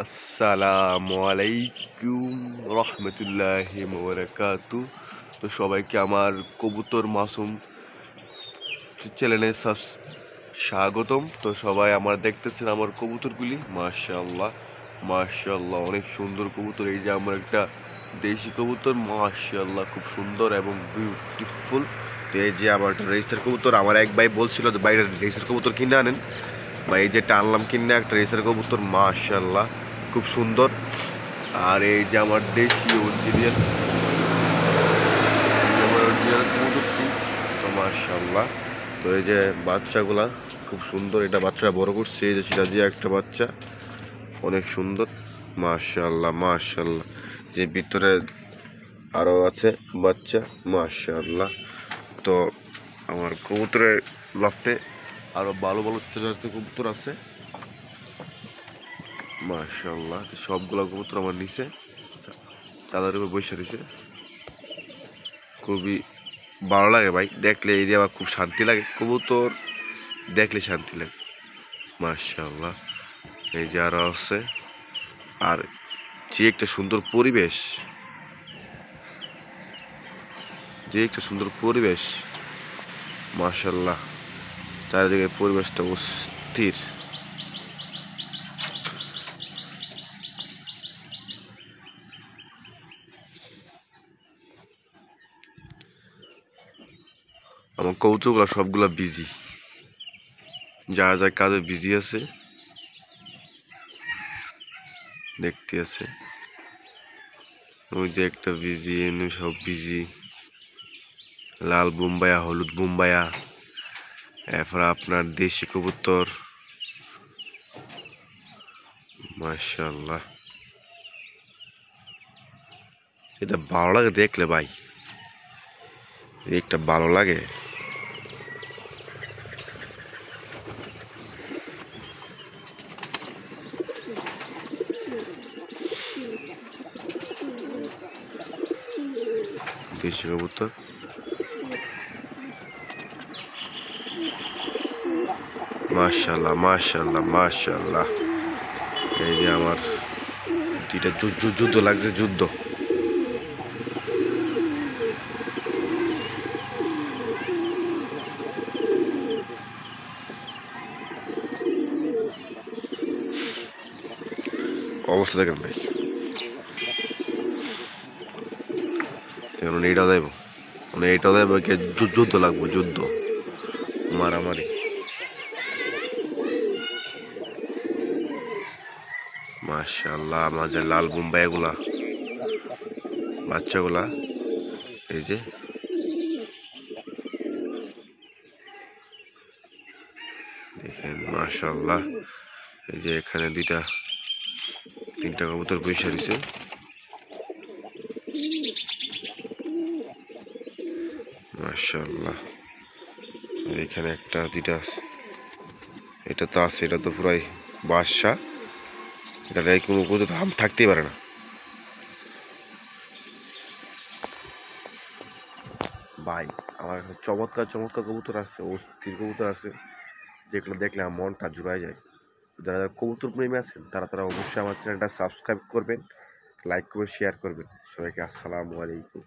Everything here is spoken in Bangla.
আসসালামু আলাইকুম রহমতুল্লাহি ওয়া বারাকাতু। তো সবাইকে আমার কবুতর মাসুম চ্যানেলে স্বাগতম। তো সবাই আমার দেখতেছেন আমার কবুতরগুলি, মাশাআল্লাহ মাশাআল্লাহ, অনেক সুন্দর কবুতর। এই যে আমার একটা দেশি কবুতর, মাশাআল্লাহ, খুব সুন্দর এবং বিউটিফুল। তো এই যে আমার একটা রেজিস্টার কবুতর, আমার এক ভাই বলছিল যে বাইরের রেজিস্টার কবুতর কিনে আনেন, বা এই যে টানলাম কিনে একটা রেজিস্টার কবুতর, মাশাআল্লাহ খুব সুন্দর। আর এই যে আমার দেশি অরিজিনাল কবুতরটি, তো মাশাআল্লাহ। তো এই যে বাচ্চাগুলা খুব সুন্দর, এটা বাচ্চাটা বড় করছে। এই যে সিরাজি একটা বাচ্চা, অনেক সুন্দর, মাশাআল্লাহ মাশাআল্লাহ। যে ভিতরে আরও আছে বাচ্চা, মাশাআল্লাহ। তো আমার কবুতরের লফটে আরও ভালো ভালো কবুতর আছে, মাশাআল্লাহ। সবগুলো কবুতর আমার নিচে চাঁদার উপর বসে দিছে। খুবই ভালো লাগে ভাই, দেখলে এই যে আমার খুব শান্তি লাগে, কবুতর দেখলে শান্তি লাগে, মাশাআল্লাহ। এই যে আরো আছে, আর যে একটা সুন্দর পরিবেশ, যে একটা সুন্দর পরিবেশ, মাশাআল্লাহ। চারিদিকে পরিবেশটা অস্থির। আমার কবুতরগুলো সবগুলা বিজি, যারা যা কাজে বিজি আছে, দেখতে আছে। ওই যে একটা বিজি, এমনি সব বিজি, লাল বোম্বাইয়া, হলুদ বোম্বাইয়া, এরপর আপনার দেশি কবুতর, মাশাআল্লাহ। এটা ভালো লাগে দেখলে ভাই, একটা ভালো লাগে। দেশি কবুতর, মাশাআল্লাহ মাশাআল্লাহ মাশাআল্লাহ। এই যে আমার দুইটা যুদ্ধ লাগছে, যুদ্ধ। অবস্থা দেখেন ভাই, এইটাও দেব, এইটাও দেব, যুদ্ধ লাগবে, যুদ্ধ, মারামারি, মাশাআল্লাহ। আমাদের লাল বোম্বাই গুলা বাচ্চাগুলা, এই যে দেখেন, মাশাআল্লাহ। এই যে এখানে তিনটা কবুতর বসে দিছে, মাশাআল্লাহ। এখানে একটা দুইটা, এটা তো আছে, এটা তো পুরাই বাদশা, এটা কোনো কবুতর থাকতেই পারে না। ভাই আমার চমৎকার চমৎকার কবুতর আছে, অস্থির কবুতর আছে, যেগুলো দেখলে আমার মনটা জুড়ায় যায়। যারা যারা কবুতর প্রেমী আছেন তারা তারা অবশ্যই আমার চ্যানেলটা সাবস্ক্রাইব করবেন, লাইক করবেন, শেয়ার করবেন। সবাইকে আসসালামু আলাইকুম।